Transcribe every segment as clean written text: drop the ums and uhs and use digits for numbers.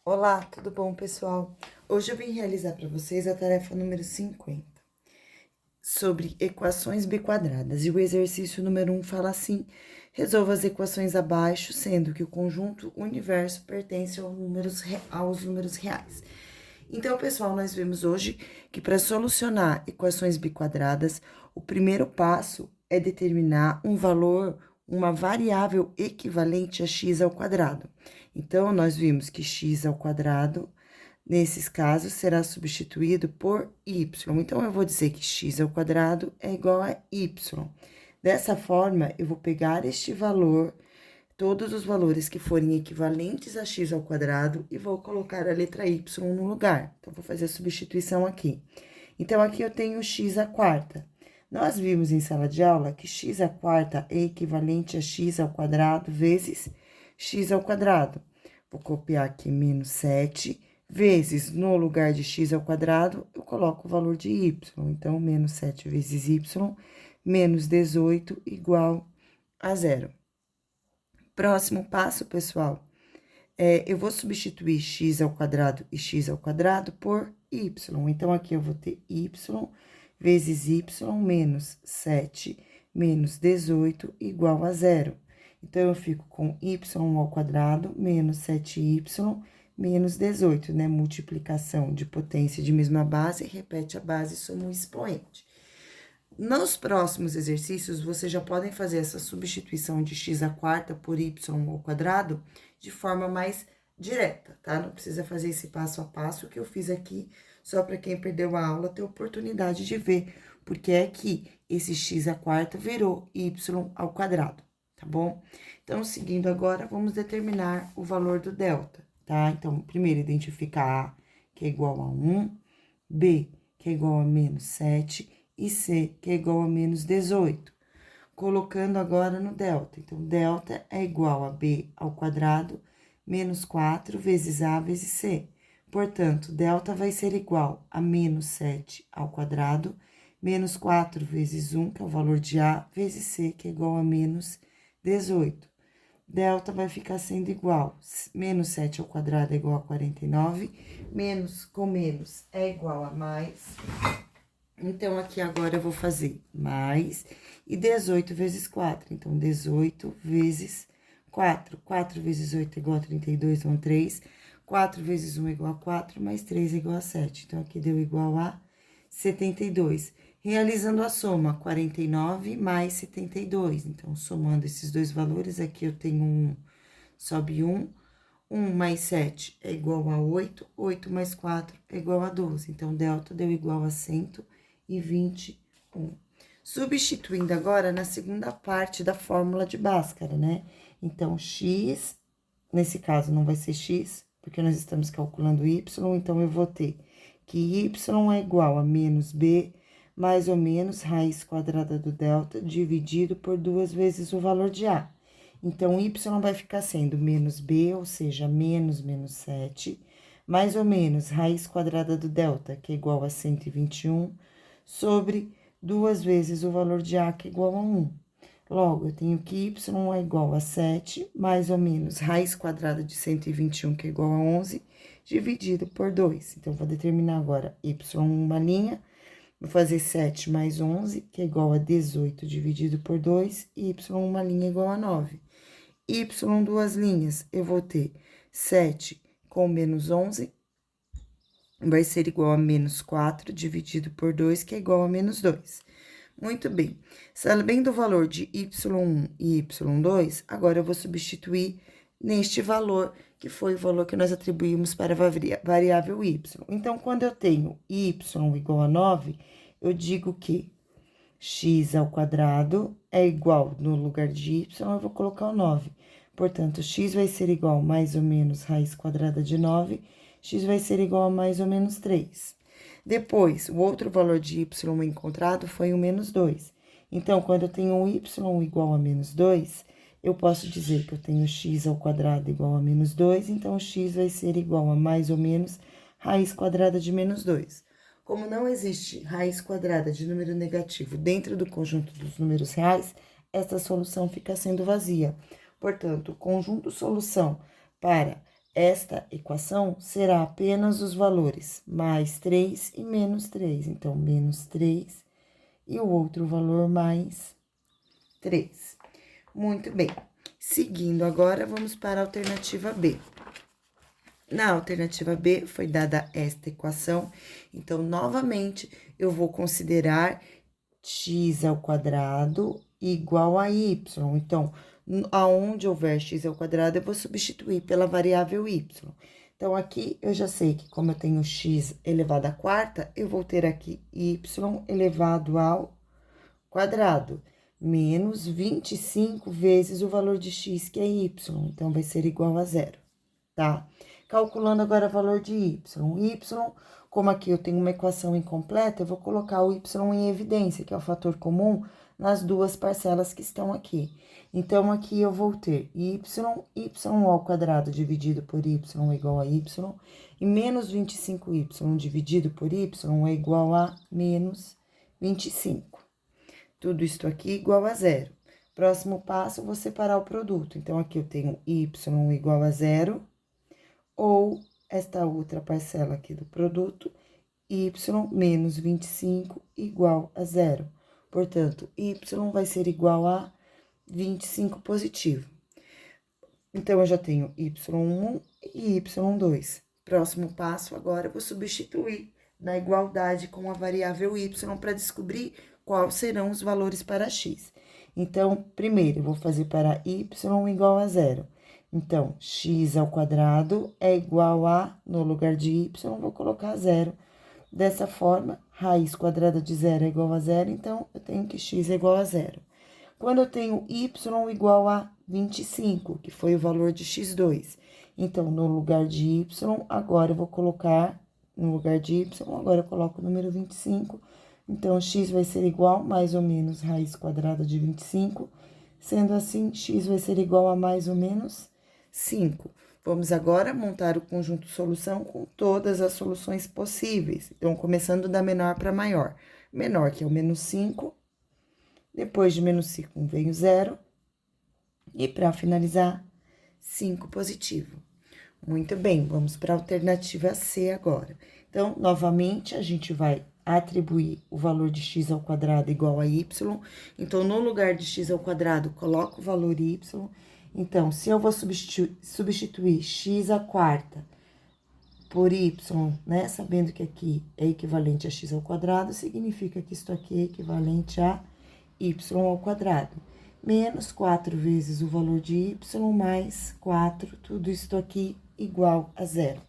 Olá, tudo bom, pessoal? Hoje eu vim realizar para vocês a tarefa número 50, sobre equações biquadradas. E o exercício número 1 fala assim: resolva as equações abaixo, sendo que o conjunto universo pertence aos números reais. Então, pessoal, nós vimos hoje que para solucionar equações biquadradas, o primeiro passo é determinar um valor, uma variável equivalente a x ao quadrado. Então, nós vimos que x ao quadrado, nesses casos, será substituído por y. Então, eu vou dizer que x ao quadrado é igual a y. Dessa forma, eu vou pegar este valor, todos os valores que forem equivalentes a x ao quadrado, e vou colocar a letra y no lugar. Então, vou fazer a substituição aqui. Então, aqui eu tenho x à quarta. Nós vimos em sala de aula que x à quarta é equivalente a x ao quadrado vezes x ao quadrado. Vou copiar aqui menos 7 vezes, no lugar de x ao quadrado, eu coloco o valor de y. Então, menos 7 vezes y, menos 18, igual a zero. Próximo passo, pessoal, eu vou substituir x ao quadrado e x ao quadrado por y. Então, aqui eu vou ter y vezes y menos 7 menos 18 igual a zero. Então, eu fico com y ao quadrado menos 7y menos 18, né? Multiplicação de potência de mesma base, repete a base, soma um expoente. Nos próximos exercícios, vocês já podem fazer essa substituição de x à quarta por y ao quadrado de forma mais direta, tá? Não precisa fazer esse passo a passo que eu fiz aqui, só para quem perdeu a aula ter oportunidade de ver, porque é que esse x à quarta virou y ao quadrado, tá bom? Então, seguindo agora, vamos determinar o valor do delta, tá? Então, primeiro, identificar A, que é igual a 1, B, que é igual a menos 7, e C, que é igual a menos 18. Colocando agora no delta. Então, delta é igual a B ao quadrado menos 4 vezes A vezes C. Portanto, delta vai ser igual a menos 7 ao quadrado, menos 4 vezes 1, que é o valor de A, vezes C, que é igual a menos 18. Delta vai ficar sendo igual, menos 7 ao quadrado é igual a 49, menos com menos é igual a mais. Então, aqui agora eu vou fazer mais e 18 vezes 4. Então, 18 vezes 4. 4 vezes 8 é igual a 32, vão 3. 4 vezes 1 é igual a 4, mais 3 é igual a 7. Então, aqui deu igual a 72. Realizando a soma, 49 mais 72. Então, somando esses dois valores, aqui eu tenho 1, sobe 1. 1 mais 7 é igual a 8. 8 mais 4 é igual a 12. Então, delta deu igual a 121. Substituindo agora na segunda parte da fórmula de Bhaskara, né? Então, x, nesse caso não vai ser x, porque nós estamos calculando y, então eu vou ter que y é igual a menos b, mais ou menos raiz quadrada do delta, dividido por 2 vezes o valor de a. Então, y vai ficar sendo menos b, ou seja, menos 7, mais ou menos raiz quadrada do delta, que é igual a 121, sobre 2 vezes o valor de A, que é igual a 1. Logo, eu tenho que y é igual a 7, mais ou menos raiz quadrada de 121, que é igual a 11, dividido por 2. Então, vou determinar agora y uma linha, vou fazer 7 mais 11, que é igual a 18, dividido por 2, e y uma linha igual a 9. Y duas linhas, eu vou ter 7 com menos 11, vai ser igual a menos 4 dividido por 2, que é igual a menos 2. Muito bem. Sabendo o valor de y1 e y2, agora eu vou substituir neste valor, que foi o valor que nós atribuímos para a variável y. Então, quando eu tenho y igual a 9, eu digo que x ao quadrado é igual, no lugar de y, eu vou colocar o 9. Portanto, x vai ser igual a mais ou menos raiz quadrada de 9, x vai ser igual a mais ou menos 3. Depois, o outro valor de y encontrado foi o menos 2. Então, quando eu tenho y igual a menos 2, eu posso dizer que eu tenho x ao quadrado igual a menos 2, então x vai ser igual a mais ou menos raiz quadrada de menos 2. Como não existe raiz quadrada de número negativo dentro do conjunto dos números reais, esta solução fica sendo vazia. Portanto, o conjunto solução para esta equação será apenas os valores mais 3 e menos 3. Então, menos 3 e o outro valor mais 3. Muito bem. Seguindo agora, vamos para a alternativa B. Na alternativa B, foi dada esta equação. Então, novamente, eu vou considerar x ao quadrado igual a y. Então, aonde houver x ao quadrado, eu vou substituir pela variável y. Então, aqui eu já sei que, como eu tenho x elevado à quarta, eu vou ter aqui y elevado ao quadrado, menos 25 vezes o valor de x, que é y. Então, vai ser igual a zero, tá? Calculando agora o valor de y. Como aqui eu tenho uma equação incompleta, eu vou colocar o y em evidência, que é o fator comum, nas duas parcelas que estão aqui. Então, aqui eu vou ter y ao quadrado dividido por y é igual a y, e menos 25y dividido por y é igual a menos 25. Tudo isso aqui igual a zero. Próximo passo, eu vou separar o produto. Então, aqui eu tenho y igual a zero, ou esta outra parcela aqui do produto, y menos 25 igual a zero. Portanto, y vai ser igual a 25 positivo. Então, eu já tenho y1 e y2. Próximo passo, agora, eu vou substituir na igualdade com a variável y para descobrir quais serão os valores para x. Então, primeiro, eu vou fazer para y igual a zero. Então, x ao quadrado é igual a, no lugar de y, vou colocar zero. Dessa forma, raiz quadrada de zero é igual a zero, então, eu tenho que x é igual a zero. Quando eu tenho y igual a 25, que foi o valor de x2, então, no lugar de y, agora eu vou colocar, no lugar de y, agora eu coloco o número 25, então, x vai ser igual mais ou menos raiz quadrada de 25, sendo assim, x vai ser igual a mais ou menos 5. Vamos agora montar o conjunto solução com todas as soluções possíveis. Então, começando da menor para maior. Menor, que é o menos 5. Depois de menos 5, vem o zero. E para finalizar, 5 positivo. Muito bem, vamos para a alternativa C agora. Então, novamente, a gente vai atribuir o valor de x ao quadrado igual a y. Então, no lugar de x ao quadrado, coloco o valor y. Então, se eu vou substituir x à quarta por y, né, sabendo que aqui é equivalente a x ao quadrado, significa que isto aqui é equivalente a y ao quadrado. Menos 4 vezes o valor de y mais 4, tudo isso aqui igual a zero.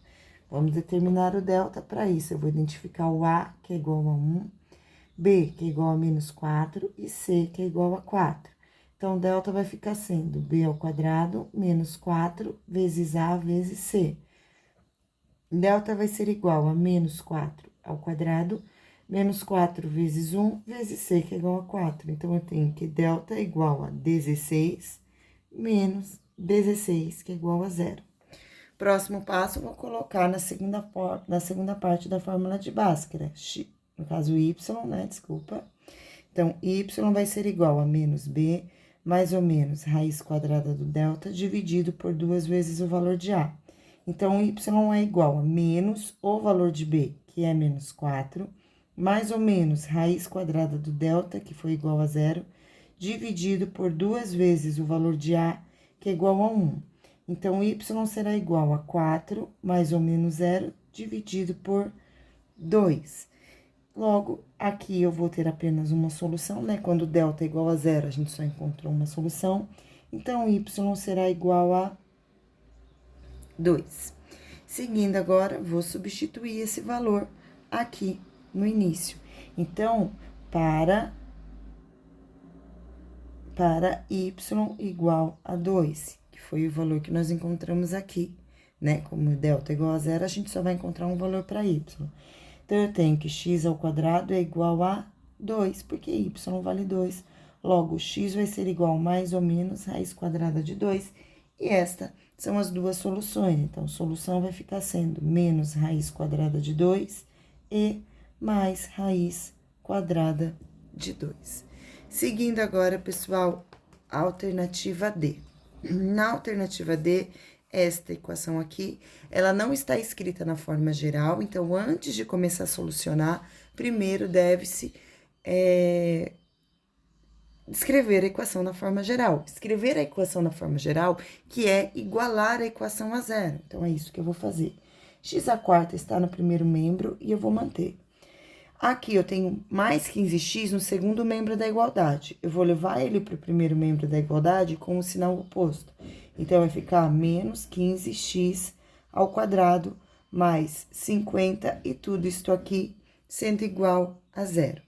Vamos determinar o delta para isso. Eu vou identificar o A, que é igual a 1, B, que é igual a menos 4, e C, que é igual a 4. Então, o delta vai ficar sendo B ao quadrado menos 4 vezes A vezes C. Delta vai ser igual a menos 4 ao quadrado, menos 4 vezes 1 vezes C, que é igual a 4. Então, eu tenho que delta é igual a 16 menos 16, que é igual a zero. Próximo passo, eu vou colocar na segunda parte da fórmula de Bhaskara, no caso, y, né, desculpa. Então, y vai ser igual a menos b, mais ou menos raiz quadrada do delta, dividido por 2 vezes o valor de a. Então, y é igual a menos o valor de b, que é menos 4, mais ou menos raiz quadrada do delta, que foi igual a zero, dividido por 2 vezes o valor de a, que é igual a 1. Então, y será igual a 4, mais ou menos zero, dividido por 2. Logo, aqui eu vou ter apenas uma solução, né? Quando delta é igual a zero, a gente só encontrou uma solução. Então, y será igual a 2. Seguindo agora, vou substituir esse valor aqui no início. Então, para y igual a 2, que foi o valor que nós encontramos aqui, né? Como delta é igual a zero, a gente só vai encontrar um valor para y. Então, eu tenho que x ao quadrado é igual a 2, porque y vale 2. Logo, x vai ser igual a mais ou menos raiz quadrada de 2. E esta são as duas soluções. Então, a solução vai ficar sendo menos raiz quadrada de 2 e mais raiz quadrada de 2. Seguindo agora, pessoal, a alternativa D. Na alternativa D, esta equação aqui, ela não está escrita na forma geral, então, antes de começar a solucionar, primeiro deve-se escrever a equação na forma geral. Escrever a equação na forma geral, que é igualar a equação a zero. Então, é isso que eu vou fazer. X² está no primeiro membro e eu vou manter. Aqui eu tenho mais 15x no segundo membro da igualdade. Eu vou levar ele para o primeiro membro da igualdade com o sinal oposto. Então, vai ficar menos 15x ao quadrado mais 50 e tudo isto aqui sendo igual a zero,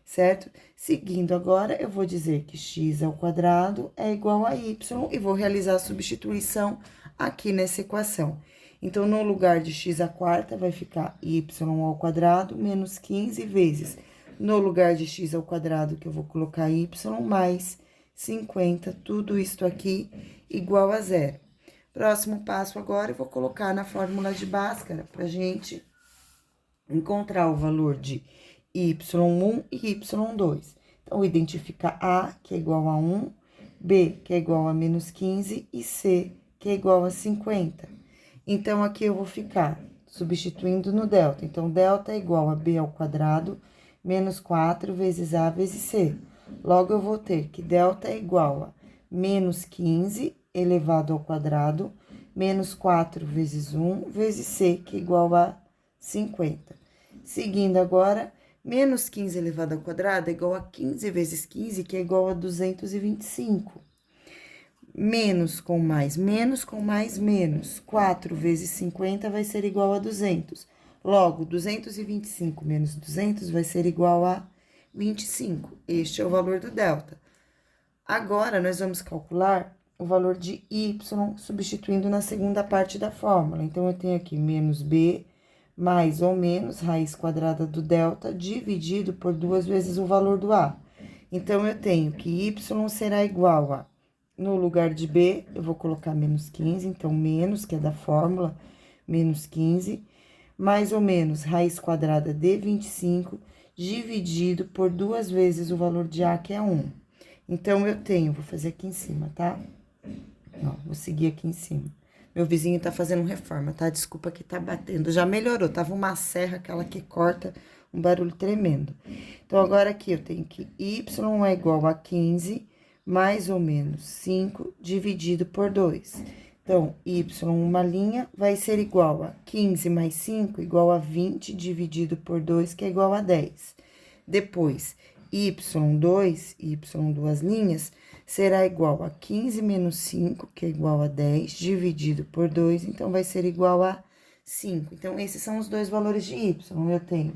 certo? Seguindo agora, eu vou dizer que x ao quadrado é igual a y e vou realizar a substituição aqui nessa equação. Então, no lugar de x² vai ficar y ao quadrado menos 15 vezes. No lugar de x ao quadrado, que eu vou colocar y mais 50, tudo isto aqui igual a zero. Próximo passo agora, eu vou colocar na fórmula de Bhaskara pra gente encontrar o valor de y1 e y2. Então, identifica A, que é igual a 1, B, que é igual a menos 15, e C, que é igual a 50. Então, aqui eu vou ficar substituindo no delta. Então, delta é igual a B ao quadrado menos 4 vezes A vezes C. Logo, eu vou ter que delta é igual a menos 15 elevado ao quadrado menos 4 vezes 1 vezes C, que é igual a 50. Seguindo agora, menos 15 elevado ao quadrado é igual a 15 vezes 15, que é igual a 225. Menos com mais, menos. 4 vezes 50 vai ser igual a 200. Logo, 225 menos 200 vai ser igual a 25. Este é o valor do delta. Agora, nós vamos calcular o valor de y, substituindo na segunda parte da fórmula. Então, eu tenho aqui menos b mais ou menos raiz quadrada do delta dividido por 2 vezes o valor do a. Então, eu tenho que y será igual a, no lugar de b, eu vou colocar menos 15, então, menos, que é da fórmula, menos 15, mais ou menos raiz quadrada de 25, dividido por 2 vezes o valor de a, que é 1. Então, eu tenho, vou fazer aqui em cima, tá? Ó, vou seguir aqui em cima. Meu vizinho tá fazendo reforma, tá? Desculpa que tá batendo. Já melhorou, tava uma serra, aquela que corta, um barulho tremendo. Então, agora aqui eu tenho que y é igual a 15, mais ou menos 5, dividido por 2. Então, y, uma linha, vai ser igual a 15 mais 5, igual a 20, dividido por 2, que é igual a 10. Depois, y2, duas linhas, será igual a 15 menos 5, que é igual a 10, dividido por 2, então, vai ser igual a 5. Então, esses são os dois valores de y. Eu tenho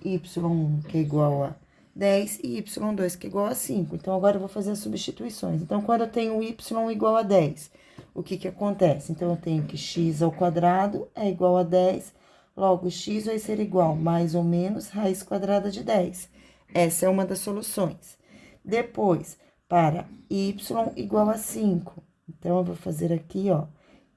y1, que é igual a 10, e y2, que é igual a 5. Então, agora eu vou fazer as substituições. Então, quando eu tenho y igual a 10, o que que acontece? Então, eu tenho que x ao quadrado é igual a 10, logo, x vai ser igual mais ou menos raiz quadrada de 10. Essa é uma das soluções. Depois, para y igual a 5. Então, eu vou fazer aqui, ó,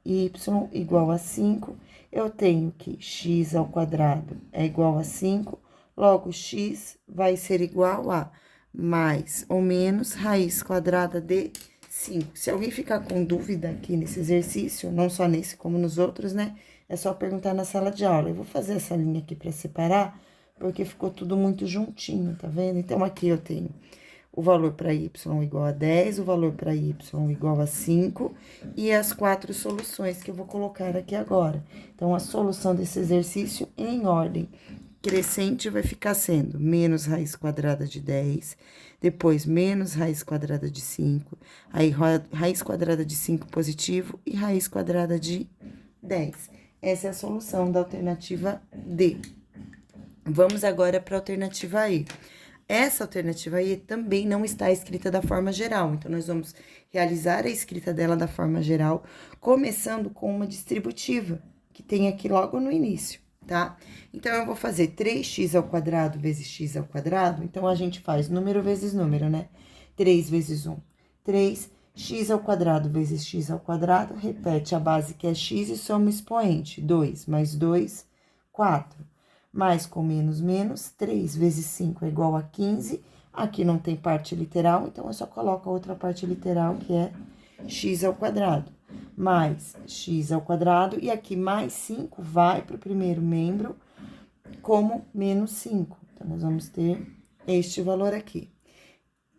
y igual a 5. Eu tenho que x ao quadrado é igual a 5. Logo, x vai ser igual a mais ou menos raiz quadrada de 5. Se alguém ficar com dúvida aqui nesse exercício, não só nesse como nos outros, né? É só perguntar na sala de aula. Eu vou fazer essa linha aqui para separar, porque ficou tudo muito juntinho, tá vendo? Então, aqui eu tenho o valor para y igual a 10, o valor para y igual a 5 e as 4 soluções que eu vou colocar aqui agora. Então, a solução desse exercício em ordem crescente vai ficar sendo menos raiz quadrada de 10, depois menos raiz quadrada de 5, aí raiz quadrada de 5 positivo e raiz quadrada de 10. Essa é a solução da alternativa D. Vamos agora para a alternativa E. Essa alternativa E também não está escrita da forma geral, então, nós vamos realizar a escrita dela da forma geral, começando com uma distributiva, que tem aqui logo no início, tá? Então, eu vou fazer 3x ao quadrado vezes x ao quadrado, então, a gente faz número vezes número, né? 3 vezes 1, 3, x ao quadrado vezes x ao quadrado, repete a base que é x e soma o expoente, 2 mais 2, 4. Mais com menos, menos, 3 vezes 5 é igual a 15. Aqui não tem parte literal, então eu só coloco a outra parte literal, que é x ao quadrado, mais x ao quadrado, e aqui mais 5 vai para o primeiro membro como menos 5. Então, nós vamos ter este valor aqui.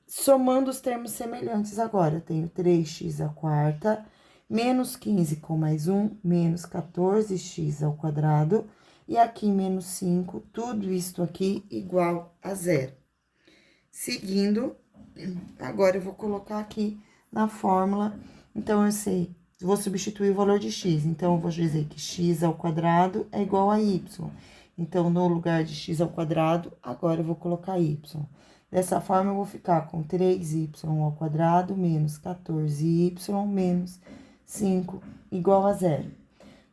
Somando os termos semelhantes agora, eu tenho 3x à quarta, menos 15 com mais 1, menos 14x ao quadrado, e aqui menos 5, tudo isto aqui igual a zero. Seguindo, agora eu vou colocar aqui na fórmula, então eu sei, vou substituir o valor de x, então eu vou dizer que x ao quadrado é igual a y. Então, no lugar de x ao quadrado, agora eu vou colocar y. Dessa forma, eu vou ficar com 3y ao quadrado menos 14y menos 5 igual a zero.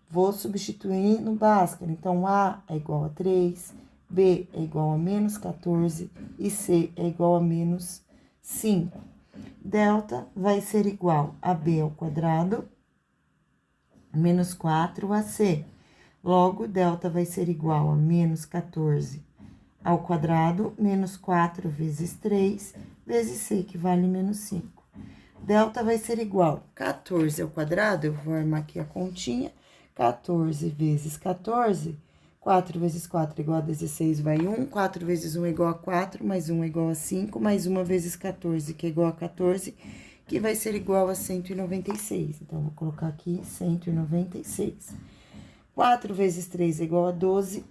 Vou substituir no Bhaskara. Então, A é igual a 3, B é igual a menos 14 e C é igual a menos 5. Delta vai ser igual a B ao quadrado menos 4AC. Logo, delta vai ser igual a menos 14 ao quadrado, menos 4 vezes 3, vezes C, que vale menos 5. Delta vai ser igual a 14 ao quadrado, eu vou armar aqui a continha, 14 vezes 14, 4 vezes 4 é igual a 16, vai 1, 4 vezes 1 é igual a 4, mais 1 é igual a 5, mais 1 vezes 14, que é igual a 14, que vai ser igual a 196. Então, vou colocar aqui 196. 4 vezes 3 é igual a 12,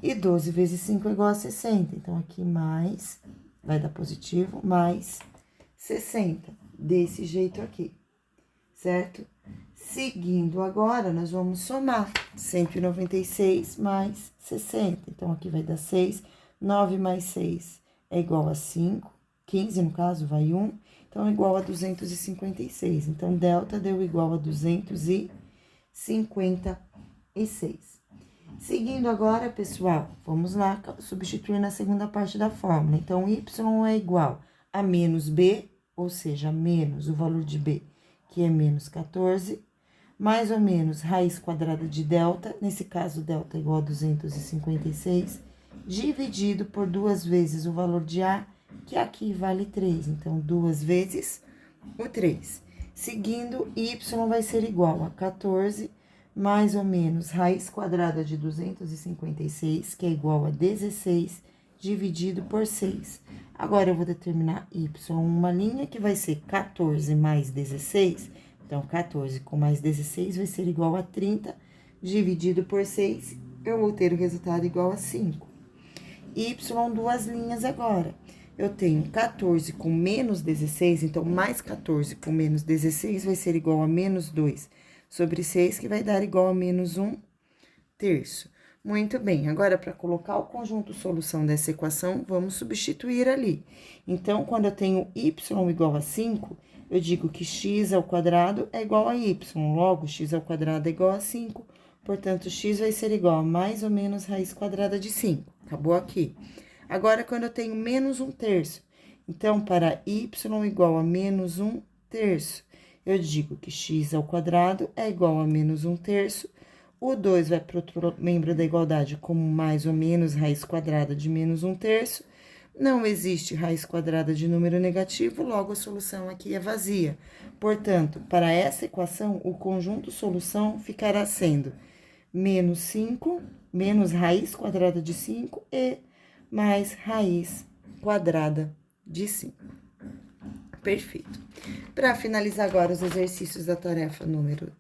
e 12 vezes 5 é igual a 60. Então, aqui mais, vai dar positivo, mais 60, desse jeito aqui, certo? Seguindo agora, nós vamos somar 196 mais 60. Então, aqui vai dar 6, 9 mais 6 é igual a 5, 15 no caso, vai 1, então, igual a 256. Então, delta deu igual a 256. Seguindo agora, pessoal, vamos lá substituir na segunda parte da fórmula. Então, y é igual a menos b, ou seja, menos o valor de b, que é menos 14, mais ou menos raiz quadrada de delta, nesse caso, delta é igual a 256, dividido por 2 vezes o valor de a, que aqui vale 3. Então, 2 vezes o 3. Seguindo, y vai ser igual a 14, mais ou menos raiz quadrada de 256, que é igual a 16, dividido por 6. Agora, eu vou determinar y uma linha que vai ser 14 mais 16. Então, 14 com mais 16 vai ser igual a 30, dividido por 6, eu vou ter o resultado igual a 5. Y, duas linhas agora. Eu tenho 14 com menos 16, então, mais 14 com menos 16 vai ser igual a menos 2 sobre 6, que vai dar igual a menos 1 terço. Muito bem, agora, para colocar o conjunto solução dessa equação, vamos substituir ali. Então, quando eu tenho y igual a 5, eu digo que x ao quadrado é igual a y, logo, x ao quadrado é igual a 5, portanto, x vai ser igual a mais ou menos raiz quadrada de 5. Acabou aqui. Agora, quando eu tenho menos 1 terço, então, para y igual a menos 1 terço, eu digo que x ao quadrado é igual a menos 1 terço, o 2 vai para outro membro da igualdade como mais ou menos raiz quadrada de menos 1 terço, não existe raiz quadrada de número negativo, logo a solução aqui é vazia. Portanto, para essa equação, o conjunto solução ficará sendo menos 5, menos raiz quadrada de 5 e mais raiz quadrada de 5. Perfeito. Para finalizar agora os exercícios da tarefa número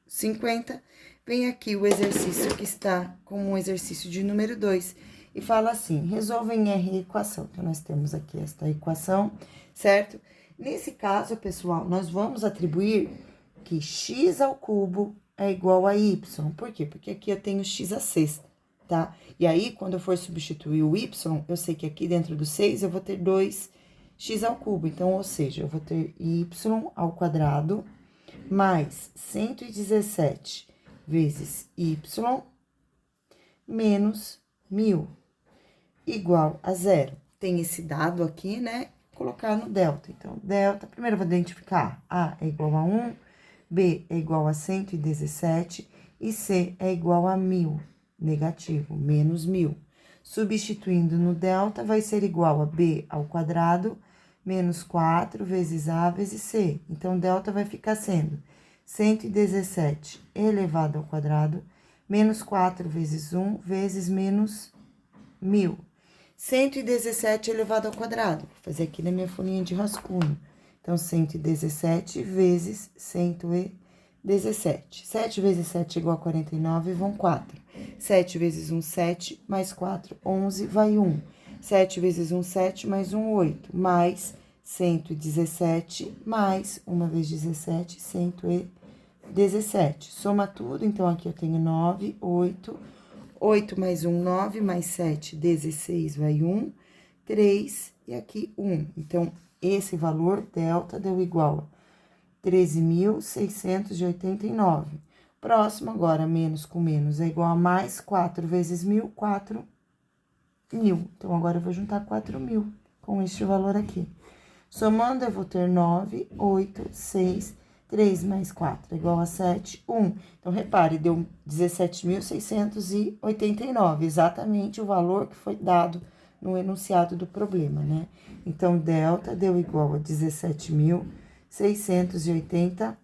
50, vem aqui o exercício que está como um exercício de número 2 e fala assim: resolva em R a equação. Então, nós temos aqui esta equação, certo? Nesse caso, pessoal, nós vamos atribuir que x ao cubo é igual a y. Por quê? Porque aqui eu tenho x à sexta, tá? E aí, quando eu for substituir o y, eu sei que aqui dentro do 6 eu vou ter 2x ao cubo. Então, ou seja, eu vou ter y ao quadrado mais 117 vezes y menos 1000 igual a zero. Tem esse dado aqui, né? Colocar no delta. Então, delta, primeiro eu vou identificar A é igual a 1, B é igual a 117 e C é igual a 1000, negativo, menos 1000. Substituindo no delta, vai ser igual a B ao quadrado menos 4 vezes A vezes C. Então, delta vai ficar sendo 117 elevado ao quadrado, menos 4 vezes 1 vezes menos 1.000. 117 elevado ao quadrado. Vou fazer aqui na minha folhinha de rascunho. Então, 117 vezes 117. 7 vezes 7 igual a 49, vão 4. 7 vezes 1, 7, mais 4, 11, vai 1. 7 vezes 1, 7, mais 1, 8, mais 117, mais 1 vezes 17, 117. Soma tudo, então, aqui eu tenho 9, 8, 8 mais 1, 9, mais 7, 16, vai 1, 3, e aqui 1. Então, esse valor, delta, deu igual a 13.689. Próximo, agora, menos com menos é igual a mais 4 vezes 1.000, 4.000. Então, agora eu vou juntar 4.000 com este valor aqui. Somando, eu vou ter 9, 8, 6, 3 mais 4 é igual a 7, 1. Então, repare, deu 17.689, exatamente o valor que foi dado no enunciado do problema, né? Então, delta deu igual a 17.689.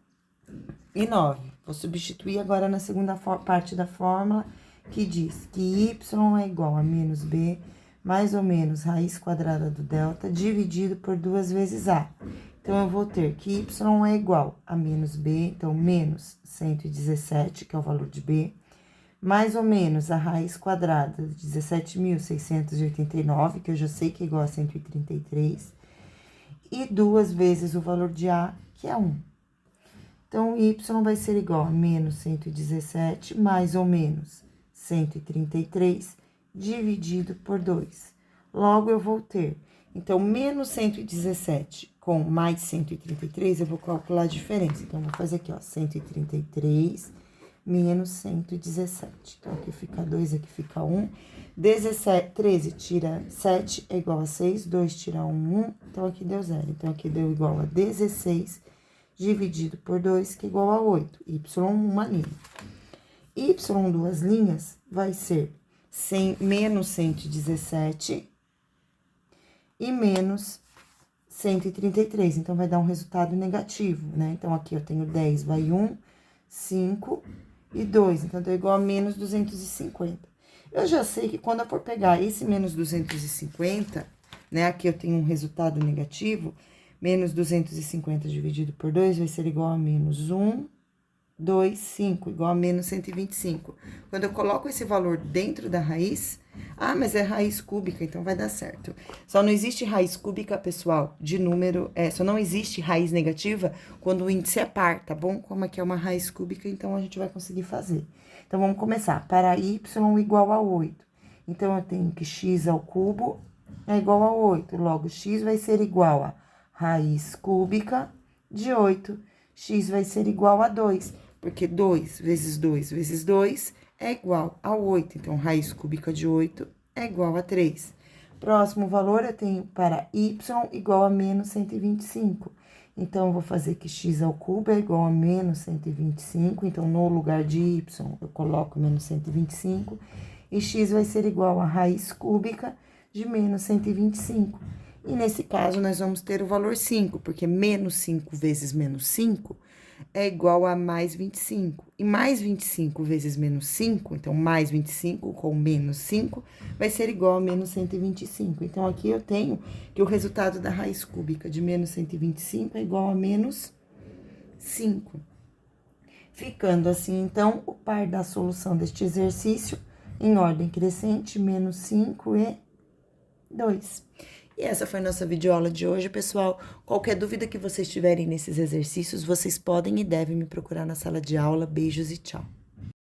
Vou substituir agora na segunda parte da fórmula, que diz que y é igual a menos b, mais ou menos raiz quadrada do delta, dividido por 2 vezes a. Então, eu vou ter que y é igual a menos b, então, menos 117, que é o valor de b, mais ou menos a raiz quadrada de 17.689, que eu já sei que é igual a 133, e 2 vezes o valor de a, que é 1. Então, y vai ser igual a menos 117, mais ou menos 133, dividido por 2. Logo, eu vou ter, então, menos 117 com mais 133, eu vou calcular a diferença. Então, vou fazer aqui, ó, 133 menos 117. Então, aqui fica 2, aqui fica 1. 13 tira 7 é igual a 6, 2 tira 1, 1. Então, aqui deu 0. Então, aqui deu igual a 16 dividido por 2, que é igual a 8. Y, uma linha. Y, duas linhas, vai ser menos 117 e menos 133. Então, vai dar um resultado negativo, né? Então, aqui eu tenho 10, vai 1, 5 e 2. Então, deu igual a menos 250. Eu já sei que quando eu for pegar esse menos 250, né? Aqui eu tenho um resultado negativo. Menos 250 dividido por 2 vai ser igual a menos 1, 2, 5, igual a menos 125. Quando eu coloco esse valor dentro da raiz, mas é raiz cúbica, então vai dar certo. Só não existe raiz cúbica, pessoal, de número, só não existe raiz negativa quando o índice é par, tá bom? Como aqui é uma raiz cúbica, então a gente vai conseguir fazer. Então, vamos começar. Para y igual a 8. Então, eu tenho que x ao cubo é igual a 8. Logo, x vai ser igual a raiz cúbica de 8. X vai ser igual a 2, porque 2 vezes 2 vezes 2 é igual a 8. Então, raiz cúbica de 8 é igual a 3. Próximo valor, eu tenho para y igual a menos 125. Então, eu vou fazer que x ao cubo é igual a menos 125. Então, no lugar de y, eu coloco menos 125. E x vai ser igual a raiz cúbica de menos 125. E nesse caso, nós vamos ter o valor 5, porque menos 5 vezes menos 5 é igual a mais 25. E mais 25 vezes menos 5, então, mais 25 com menos 5, vai ser igual a menos 125. Então, aqui eu tenho que o resultado da raiz cúbica de menos 125 é igual a menos 5. Ficando assim, então, o par da solução deste exercício, em ordem crescente, menos 5 e 2. E essa foi a nossa videoaula de hoje, pessoal. Qualquer dúvida que vocês tiverem nesses exercícios, vocês podem e devem me procurar na sala de aula. Beijos e tchau!